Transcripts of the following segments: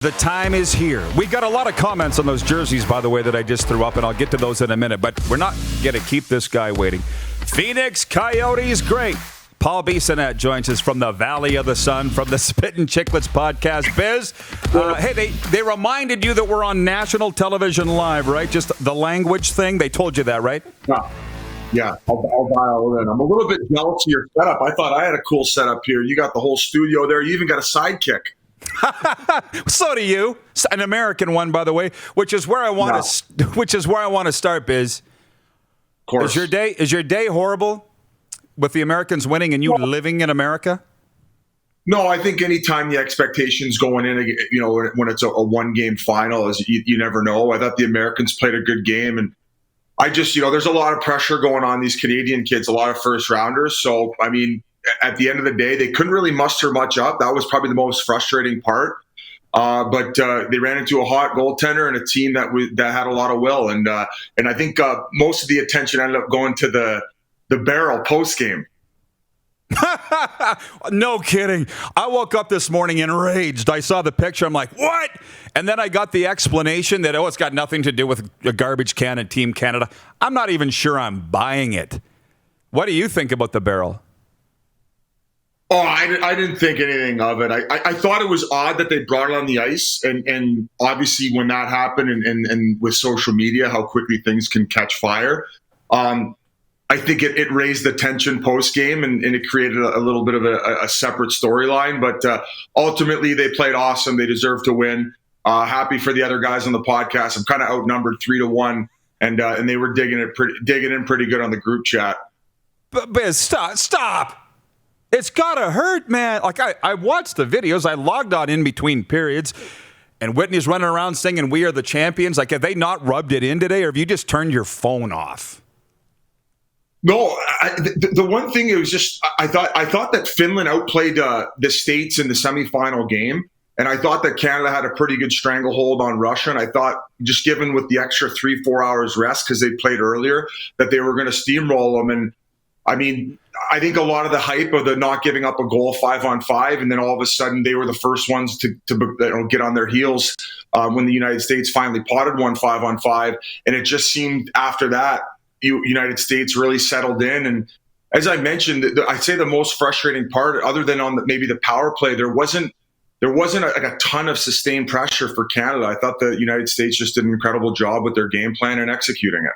The time is here. We got a lot of comments on those jerseys, by the way, that I just threw up, and I'll get to those in a minute, but we're not going to keep this guy waiting. Phoenix Coyotes, great. Paul Bissonnette joins us from the Valley of the Sun, from the Spittin' Chicklets podcast. Biz, hey, they reminded you that we're on national television live, right? Just the language thing. They told you that, right? Yeah, I'll dial in. I'm a little bit jealous of your setup. I thought I had a cool setup here. You got the whole studio there. You even got a sidekick. So do you. An American one, by the way, which is where I want to start, Biz. Of course. Is your day horrible with the Americans winning and you living in America? No, I think anytime the expectations going in, when it's a one-game final, is you never know. I thought the Americans played a good game, and I just, there's a lot of pressure going on these Canadian kids, a lot of first-rounders. So, I mean, at the end of the day, they couldn't really muster much up. That was probably the most frustrating part. But they ran into a hot goaltender and a team that had a lot of will. And I think most of the attention ended up going to the Barrel post game. No kidding. I woke up this morning enraged. I saw the picture. I'm like, what? And then I got the explanation that, it's got nothing to do with a garbage can and Team Canada. I'm not even sure I'm buying it. What do you think about the Barrel? Oh, I didn't think anything of it. I thought it was odd that they brought it on the ice. And obviously when that happened and with social media, how quickly things can catch fire. I think it raised the tension post-game and it created a little bit of a separate storyline. But ultimately, they played awesome. They deserve to win. Happy for the other guys on the podcast. I'm kind of outnumbered 3-1, and they were digging in pretty good on the group chat. But Biz, stop. It's got to hurt, man. Like, I watched the videos. I logged on in between periods, and Whitney's running around singing "We Are the Champions." Like, have they not rubbed it in today, or have you just turned your phone off? No, the one thing, it was just I thought that Finland outplayed the States in the semifinal game, and I thought that Canada had a pretty good stranglehold on Russia. And I thought, just given with the extra 3-4 hours rest because they played earlier, that they were going to steamroll them. And I mean, I think a lot of the hype of the not giving up a goal 5-on-5, and then all of a sudden they were the first ones to get on their heels when the United States finally potted one 5-on-5, and it just seemed after that. United States really settled in. And as I mentioned, I'd say the most frustrating part, other than on maybe the power play, there wasn't a ton of sustained pressure for Canada. I thought the United States just did an incredible job with their game plan and executing it.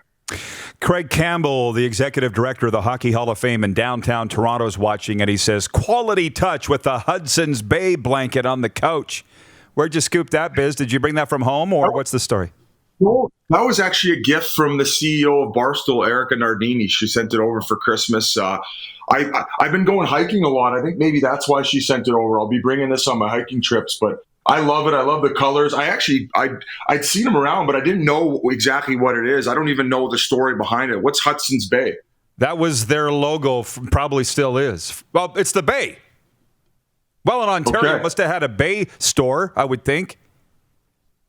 Craig Campbell, the executive director of the Hockey Hall of Fame in downtown Toronto, is watching, and he says, quality touch with the Hudson's Bay blanket on the couch. Where'd you scoop that, Biz? Did you bring that from home, or what's the story? Well, that was actually a gift from the CEO of Barstool, Erica Nardini. She sent it over for Christmas. I've been going hiking a lot. I think maybe that's why she sent it over. I'll be bringing this on my hiking trips, but I love it. I love the colors. I'd seen them around, but I didn't know exactly what it is. I don't even know the story behind it. What's Hudson's Bay? That was their logo, probably still is. Well, it's the Bay. Well, in Ontario, must have had a Bay store, I would think.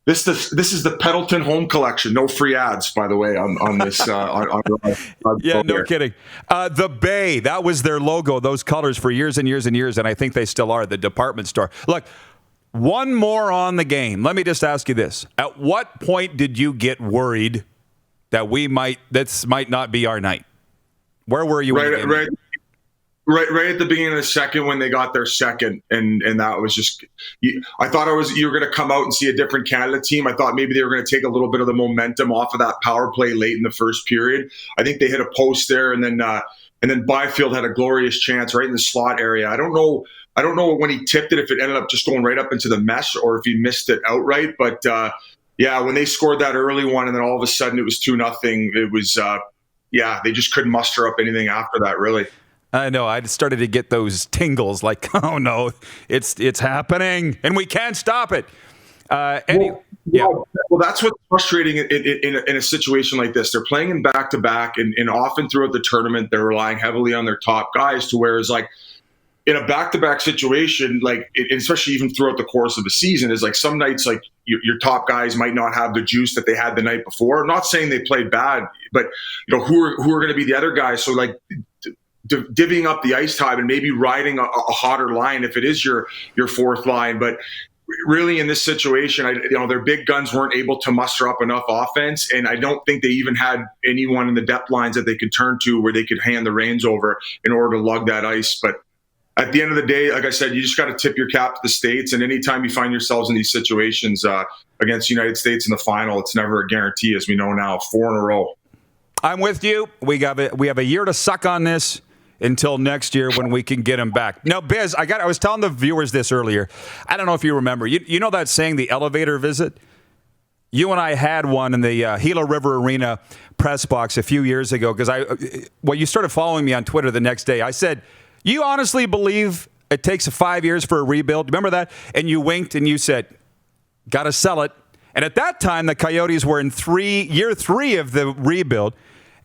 This is the Pendleton Home Collection. No free ads, by the way, on this. Yeah, no kidding. The Bay, that was their logo, those colors for years and years and years, and I think they still are, the department store. Look, one more on the game. Let me just ask you this. At what point did you get worried that this might not be our night? Where were you? Right at the beginning of the second, when they got their second, and that was just. I thought you were going to come out and see a different Canada team. I thought maybe they were going to take a little bit of the momentum off of that power play late in the first period. I think they hit a post there, and then Byfield had a glorious chance right in the slot area. I don't know when he tipped it if it ended up just going right up into the mesh or if he missed it outright. But when they scored that early one, and then all of a sudden it was 2-0. It was they just couldn't muster up anything after that, really. I know. I started to get those tingles like, oh, no, it's happening, and we can't stop it. Well, that's what's frustrating in a situation like this. They're playing in back-to-back, and often throughout the tournament, they're relying heavily on their top guys, to where it's like, in a back-to-back situation, like, especially even throughout the course of a season, is like some nights, like, your top guys might not have the juice that they had the night before. I'm not saying they played bad, but who are going to be the other guys? So, like, divvying up the ice time and maybe riding a hotter line if it is your fourth line. But really in this situation, their big guns weren't able to muster up enough offense, and I don't think they even had anyone in the depth lines that they could turn to where they could hand the reins over in order to lug that ice. But at the end of the day, like I said, you just got to tip your cap to the States. And anytime you find yourselves in these situations against the United States in the final, it's never a guarantee, as we know now, 4 in a row. I'm with you. We have a year to suck on this until next year when we can get him back. Now, Biz, I was telling the viewers this earlier. I don't know if you remember. You know that saying, the elevator visit? You and I had one in the Gila River Arena press box a few years ago because you started following me on Twitter the next day. I said, you honestly believe it takes 5 years for a rebuild? Remember that? And you winked and you said, got to sell it. And at that time, the Coyotes were in year three of the rebuild.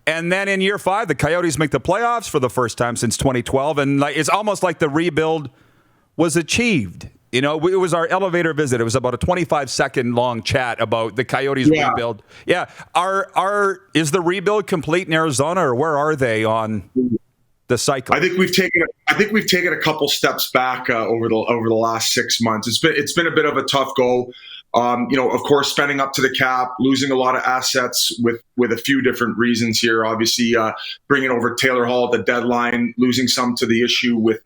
And then in year 5, the Coyotes make the playoffs for the first time since 2012. And it's almost like the rebuild was achieved. It was our elevator visit. It was about a 25-second long chat about the Coyotes rebuild. Yeah. Is the rebuild complete in Arizona, or where are they on the cycle? I think we've taken a couple steps back over the last 6 months. It's been a bit of a tough go. Of course, spending up to the cap, losing a lot of assets with a few different reasons here. Obviously, bringing over Taylor Hall at the deadline, losing some to the issue with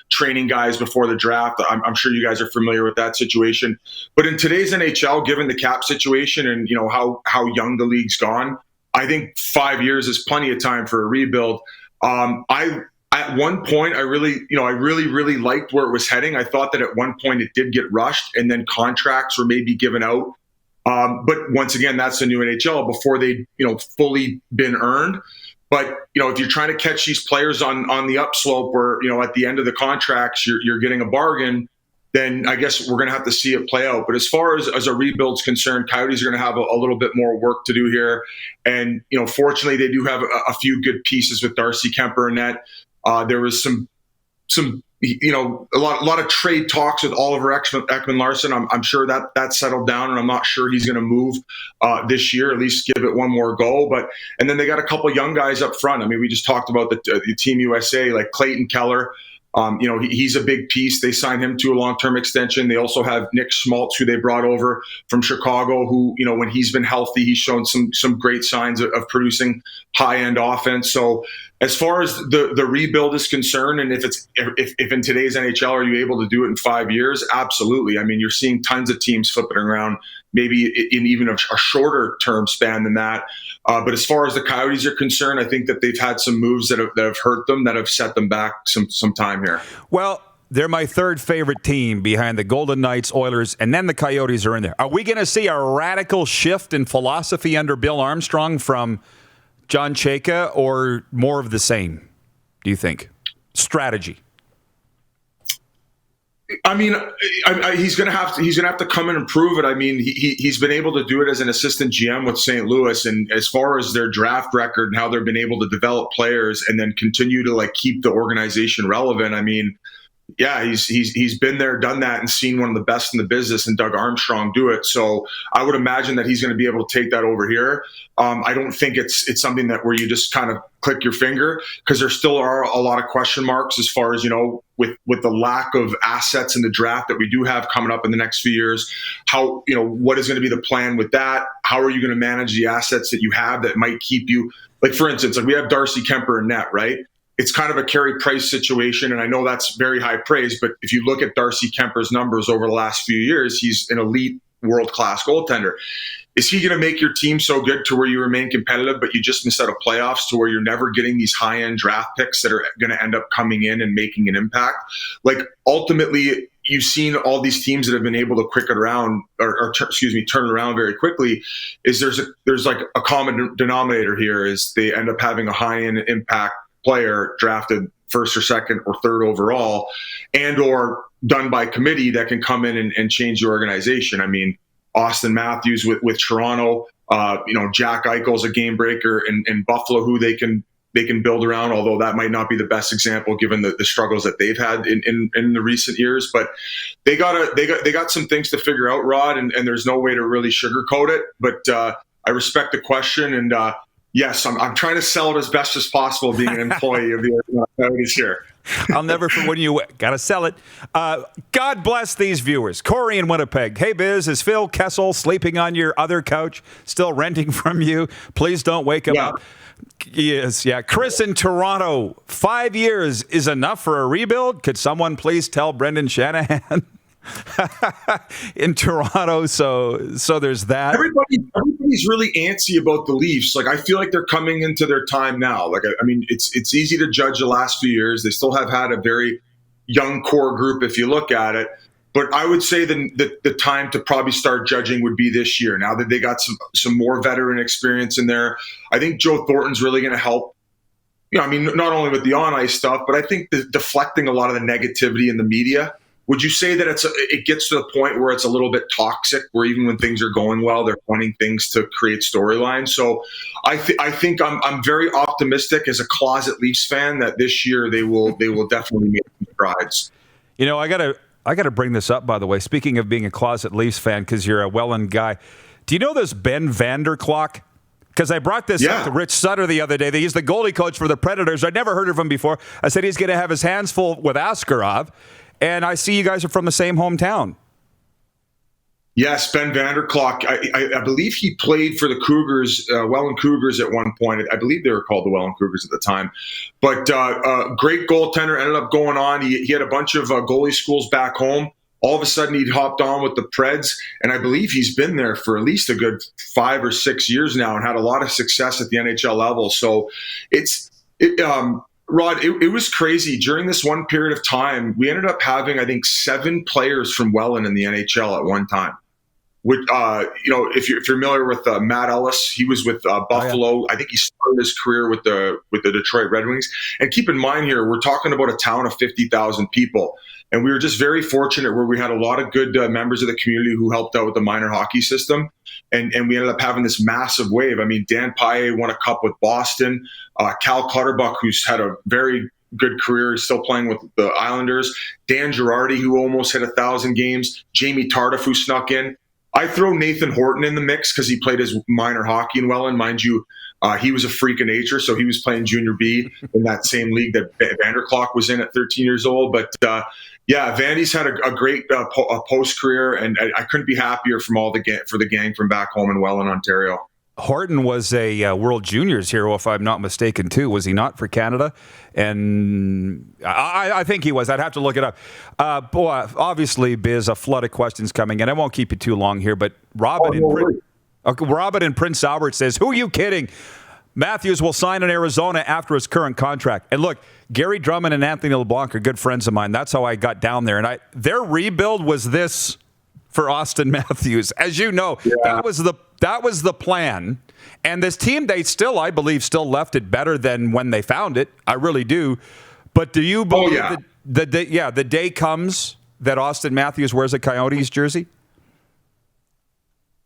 training guys before the draft. I'm sure you guys are familiar with that situation. But in today's NHL, given the cap situation and how young the league's gone, I think 5 years is plenty of time for a rebuild. At one point, I really liked where it was heading. I thought that at one point it did get rushed, and then contracts were maybe given out. But once again, that's the new NHL before they, fully been earned. But if you're trying to catch these players on the upslope, where at the end of the contracts you're getting a bargain, then I guess we're going to have to see it play out. But as far as a rebuild's concerned, Coyotes are going to have a little bit more work to do here. And fortunately, they do have a few good pieces with Darcy Kuemper and net. There was some a lot of trade talks with Oliver Ekman-Larsson. I'm sure that settled down, and I'm not sure he's going to move this year. At least give it one more go. And then they got a couple of young guys up front. I mean, we just talked about the Team USA, like Clayton Keller. He's a big piece. They signed him to a long-term extension. They also have Nick Schmaltz, who they brought over from Chicago, who, when he's been healthy, he's shown some great signs of producing high-end offense. So as far as the rebuild is concerned, and if in today's NHL, are you able to do it in 5 years? Absolutely. I mean, you're seeing tons of teams flipping around, maybe in even a shorter term span than that. But as far as the Coyotes are concerned, I think that they've had some moves that have hurt them, that have set them back some time here. Well, they're my third favorite team behind the Golden Knights, Oilers, and then the Coyotes are in there. Are we going to see a radical shift in philosophy under Bill Armstrong from John Chayka, or more of the same, do you think? Strategy. I mean, he's going to have to come in and prove it. I mean, he's been able to do it as an assistant GM with St. Louis, and as far as their draft record and how they've been able to develop players and then continue to keep the organization relevant. I mean, yeah, he's been there, done that, and seen one of the best in the business, and Doug Armstrong do it. So I would imagine that he's going to be able to take that over here. I don't think it's something that where you just kind of click your finger, because there still are a lot of question marks as far as with the lack of assets in the draft that we do have coming up in the next few years. How what is going to be the plan with that? How are you going to manage the assets that you have that might keep you, for instance, we have Darcy Kuemper in net, right? It's kind of a Carey Price situation, and I know that's very high praise, but if you look at Darcy Kemper's numbers over the last few years, he's an elite world-class goaltender. Is he going to make your team so good to where you remain competitive, but you just miss out of playoffs to where you're never getting these high-end draft picks that are going to end up coming in and making an impact? Ultimately, you've seen all these teams that have been able to quick it around turn it around very quickly. There's a common denominator here is they end up having a high-end impact player drafted first or second or third overall, and or done by committee that can come in and change the organization. I mean, Auston Matthews with Toronto, Jack Eichel's a game breaker in Buffalo, who they can build around, although that might not be the best example given the struggles that they've had in the recent years. But they got some things to figure out, Rod, and there's no way to really sugarcoat it. But I respect the question, and Yes, I'm trying to sell it as best as possible, being an employee of the Arizona Coyotes here. I'll never when you got to sell it. God bless these viewers. Corey in Winnipeg. Hey, Biz, is Phil Kessel sleeping on your other couch, still renting from you? Please don't wake him up. Yes, yeah. Chris in Toronto. 5 years is enough for a rebuild? Could someone please tell Brendan Shanahan? In Toronto, so there's that. Everybody's really antsy about the Leafs. Like, I feel like they're coming into their time now. Like, I mean, it's easy to judge the last few years. They still have had a very young core group if you look at it. But I would say the time to probably start judging would be this year. Now that they got some more veteran experience in there, I think Joe Thornton's really going to help. You know, I mean, not only with the on-ice stuff, but I think deflecting a lot of the negativity in the media. Would you say that it gets to the point where it's a little bit toxic, where even when things are going well, they're pointing things to create storylines? So I think I'm very optimistic as a closet Leafs fan that this year they will definitely make strides. You know, I gotta bring this up, by the way. Speaking of being a closet Leafs fan, because you're a Welland guy, do you know this Ben Vanderklok? Because I brought this up to Rich Sutter the other day. He's the goalie coach for the Predators. I'd never heard of him before. I said he's going to have his hands full with Askarov. And I see you guys are from the same hometown. Yes, Ben Vanderklok. I believe he played for the Cougars, Welland Cougars at one point. I believe they were called the Welland Cougars at the time. But great goaltender, ended up going on. He had a bunch of goalie schools back home. All of a sudden, he'd hopped on with the Preds, and I believe he's been there for at least a good 5 or 6 years now and had a lot of success at the NHL level. So Rod, it was crazy. During this one period of time, we ended up having, I think, 7 players from Welland in the NHL at one time. Which, if you're familiar with Matt Ellis, he was with Buffalo. Oh, yeah. I think he started his career with the Detroit Red Wings. And keep in mind here, we're talking about a town of 50,000 people. And we were just very fortunate where we had a lot of good members of the community who helped out with the minor hockey system. And we ended up having this massive wave. I mean, Dan Paille won a cup with Boston. Cal Clutterbuck, who's had a very good career, is still playing with the Islanders. Dan Girardi, who almost hit 1,000 games. Jamie Tardif, who snuck in. I throw Nathan Horton in the mix because he played his minor hockey in Welland. Mind you, he was a freak of nature, so he was playing Junior B in that same league that Vanderklok was in at 13 years old. But, Vandy's had a great post-career, and I couldn't be happier for the gang from back home in Welland, Ontario. Horton was a World Juniors hero, if I'm not mistaken, too. Was he not for Canada? And I think he was. I'd have to look it up. Obviously, Biz, a flood of questions coming in. I won't keep you too long here, but Robin in Prince Albert says, who are you kidding? Matthews will sign in Arizona after his current contract. And look, Gary Drummond and Anthony LeBlanc are good friends of mine. That's how I got down there. And their rebuild was this for Auston Matthews. As you know, that was the plan. And this team, they still, I believe, left it better than when they found it. I really do. But do you believe that the day comes that Auston Matthews wears a Coyotes jersey?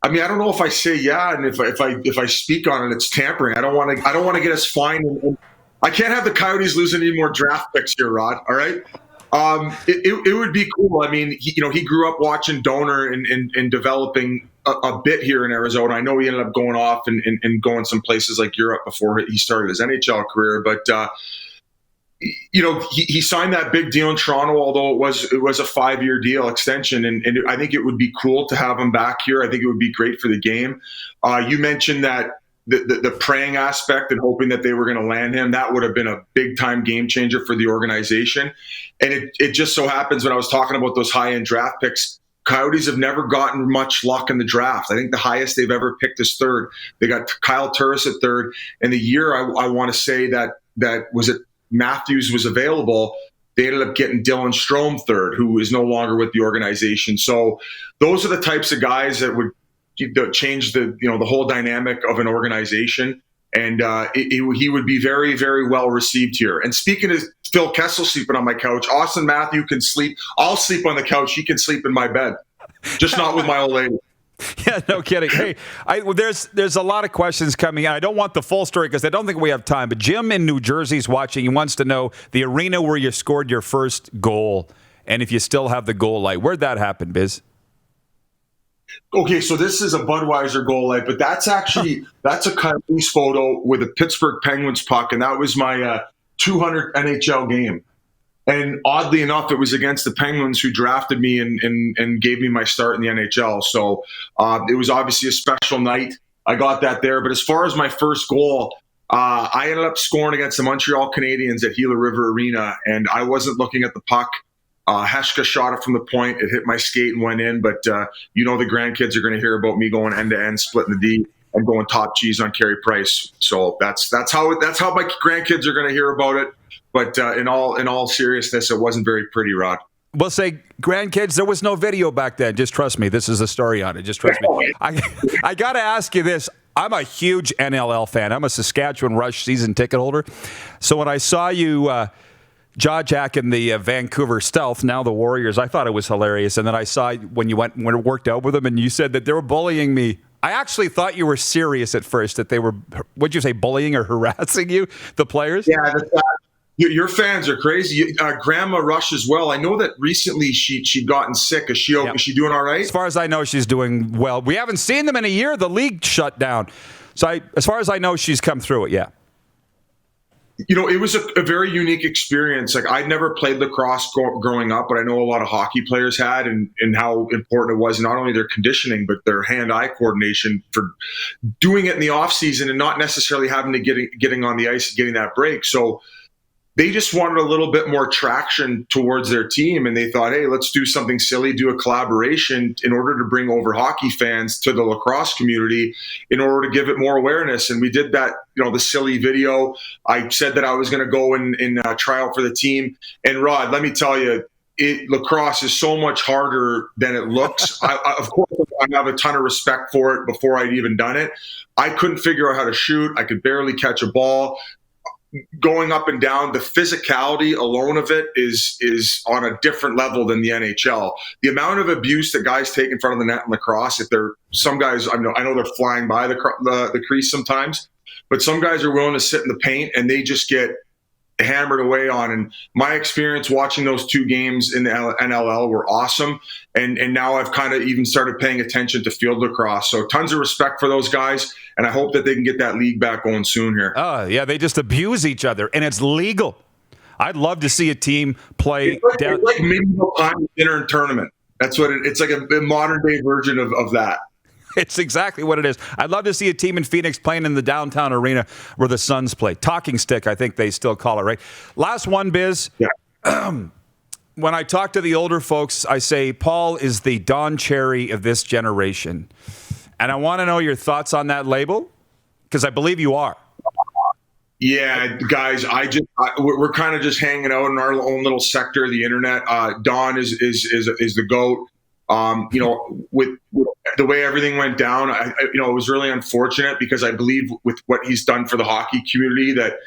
I mean, I don't know if I say and if I speak on it, it's tampering. I don't want to get us fined. And I can't have the Coyotes lose any more draft picks here, Rod. All right. It would be cool. I mean, he grew up watching Donor and developing a bit here in Arizona. I know he ended up going off and going some places like Europe before he started his NHL career. But he signed that big deal in Toronto, although it was a 5-year deal extension, and I think it would be cool to have him back here. I think it would be great for the game. You mentioned that. The praying aspect and hoping that they were going to land him, that would have been a big-time game changer for the organization. And it just so happens when I was talking about those high-end draft picks, Coyotes have never gotten much luck in the draft. I think the highest they've ever picked is third. They got Kyle Turris at third. And the year I want to say that was it Matthews was available, they ended up getting Dylan Strome third, who is no longer with the organization. So those are the types of guys that would change the whole dynamic of an organization, and he would be very, very well received here. And speaking of Phil Kessel sleeping on my couch, Auston Matthews can sleep. I'll sleep on the couch. He can sleep in my bed, just not with my old lady. Yeah, no kidding. Hey, there's a lot of questions coming in. I don't want the full story because I don't think we have time. But Jim in New Jersey is watching. He wants to know the arena where you scored your first goal, and if you still have the goal light. Where'd that happen, Biz? Okay, so this is a Budweiser goal light, but that's a Coyotes photo with a Pittsburgh Penguins puck, and that was my 200th NHL game. And oddly enough, it was against the Penguins, who drafted me and gave me my start in the NHL. So it was obviously a special night. I got that there. But as far as my first goal, I ended up scoring against the Montreal Canadiens at Gila River Arena, and I wasn't looking at the puck. Heshka shot it from the point. It hit my skate and went in. But the grandkids are going to hear about me going end to end, splitting the D, and going top cheese on Carey Price. So that's how my grandkids are going to hear about it. But in all seriousness, it wasn't very pretty, Rod. We'll say, grandkids, there was no video back then. Just trust me. This is a story on it. Just trust me. I got to ask you this. I'm a huge NLL fan. I'm a Saskatchewan Rush season ticket holder. So when I saw you jaw-jacking the Vancouver Stealth, now the Warriors, I thought it was hilarious. And then I saw when it worked out with them, and you said that they were bullying me. I actually thought you were serious at first, that they were, what'd you say, bullying or harassing you, the players? Yeah, your fans are crazy. Grandma Rush as well. I know that recently she'd gotten sick. Is she doing all right? As far as I know, she's doing well. We haven't seen them in a year. The league shut down. So as far as I know, she's come through it, yeah. It was a very unique experience. Like, I'd never played lacrosse growing up, but I know a lot of hockey players had, and how important it was, not only their conditioning, but their hand-eye coordination for doing it in the off season and not necessarily having to getting on the ice and getting that break. So they just wanted a little bit more traction towards their team, and they thought, hey, let's do something silly, do a collaboration in order to bring over hockey fans to the lacrosse community in order to give it more awareness. And we did that, the silly video. I said that I was going to go and try out for the team. And Rod, let me tell you, lacrosse is so much harder than it looks. Of course, I have a ton of respect for it before I'd even done it. I couldn't figure out how to shoot. I could barely catch a ball. Going up and down, the physicality alone of it is on a different level than the NHL. The amount of abuse that guys take in front of the net in lacrosse, some guys, I know they're flying by the crease sometimes, but some guys are willing to sit in the paint and they just get hammered away on. And my experience watching those two games in the NLL were awesome. And now I've kind of even started paying attention to field lacrosse. So tons of respect for those guys. And I hope that they can get that league back going soon here. Oh, yeah. They just abuse each other, and it's legal. I'd love to see a team play. It's like medieval time dinner and tournament. That's what it's like, a modern day version of that. It's exactly what it is. I'd love to see a team in Phoenix playing in the downtown arena where the Suns play. Talking stick, I think they still call it, right? Last one, Biz. Yeah. When I talk to the older folks, I say Paul is the Don Cherry of this generation. And I want to know your thoughts on that label, because I believe you are. Yeah, guys, we're kind of just hanging out in our own little sector of the internet. Don is the GOAT. With the way everything went down, it was really unfortunate, because I believe with what he's done for the hockey community that,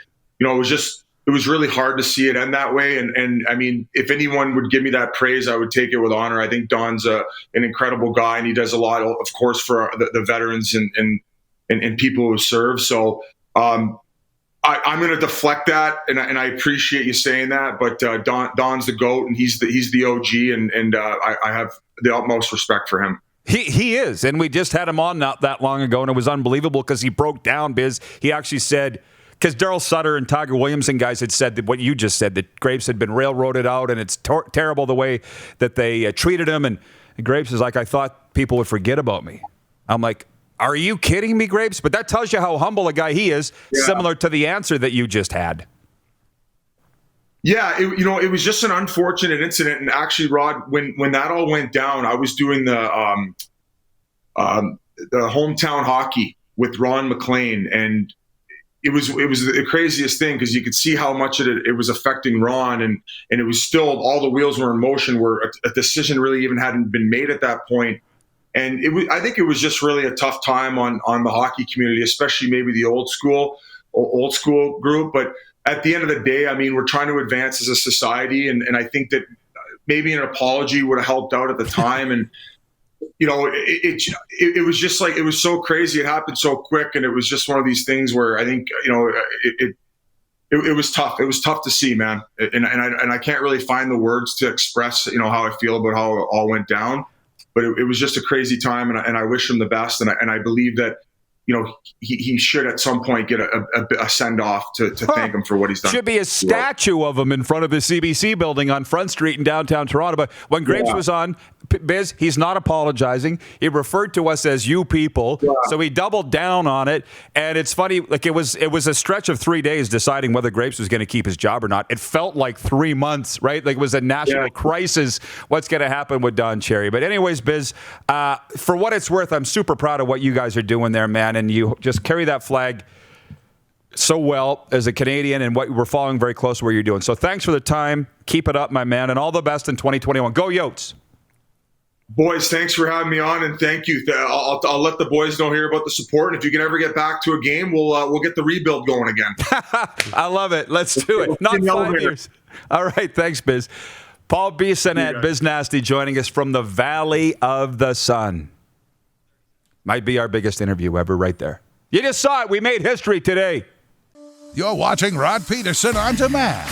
it was really hard to see it end that way. And I mean, if anyone would give me that praise, I would take it with honor. I think Don's an incredible guy, and he does a lot, of course, for the veterans and people who serve. So I'm going to deflect that, and I appreciate you saying that. But Don's the GOAT, and he's the OG, and I have the utmost respect for him. He is, and we just had him on not that long ago, and it was unbelievable because he broke down, Biz. He actually said, because Daryl Sutter and Tiger Williams and guys had said that what you just said, that Grapes had been railroaded out, and it's terrible the way that they treated him. And Grapes is like, I thought people would forget about me. I'm like, are you kidding me, Grapes? But that tells you how humble a guy he is, similar to the answer that you just had. Yeah, it was just an unfortunate incident. And actually, Rod, when that all went down, I was doing the hometown hockey with Ron McLean, and it was the craziest thing, because you could see how much it was affecting Ron, and it was still, all the wheels were in motion, where a decision really even hadn't been made at that point. And I think it was just really a tough time on the hockey community, especially maybe the old school group. But at the end of the day, I mean, we're trying to advance as a society, and I think that maybe an apology would have helped out at the time. And it was just like, it was so crazy. It happened so quick, and it was just one of these things where I think it was tough. It was tough to see, man. And I can't really find the words to express how I feel about how it all went down. but it was just a crazy time, and I wish him the best, and I believe that, you know, he should at some point get a send off to thank him for what he's done. Should be a statue of him in front of the CBC building on Front Street in downtown Toronto. But when Grapes was on, Biz, he's not apologizing. He referred to us as you people, so he doubled down on it. And it's funny, like it was a stretch of 3 days deciding whether Grapes was going to keep his job or not. It felt like 3 months, right? Like it was a national crisis. What's going to happen with Don Cherry? But anyways, Biz, for what it's worth, I'm super proud of what you guys are doing there, man. And you just carry that flag so well as a Canadian, and what we're following very close to what you're doing. So thanks for the time. Keep it up, my man, and all the best in 2021. Go Yotes. Boys, thanks for having me on, and thank you. I'll let the boys know here about the support, and if you can ever get back to a game, we'll get the rebuild going again. I love it. Let's do it. Not 5 years. All right, thanks, Biz. Paul Bissonnette, BizNasty, joining us from the Valley of the Sun. Might be our biggest interview ever right there. You just saw it. We made history today. You're watching Rod Pedersen On Demand.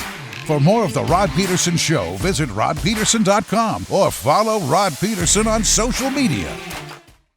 For more of The Rod Pedersen Show, visit rodpedersen.com or follow Rod Pedersen on social media.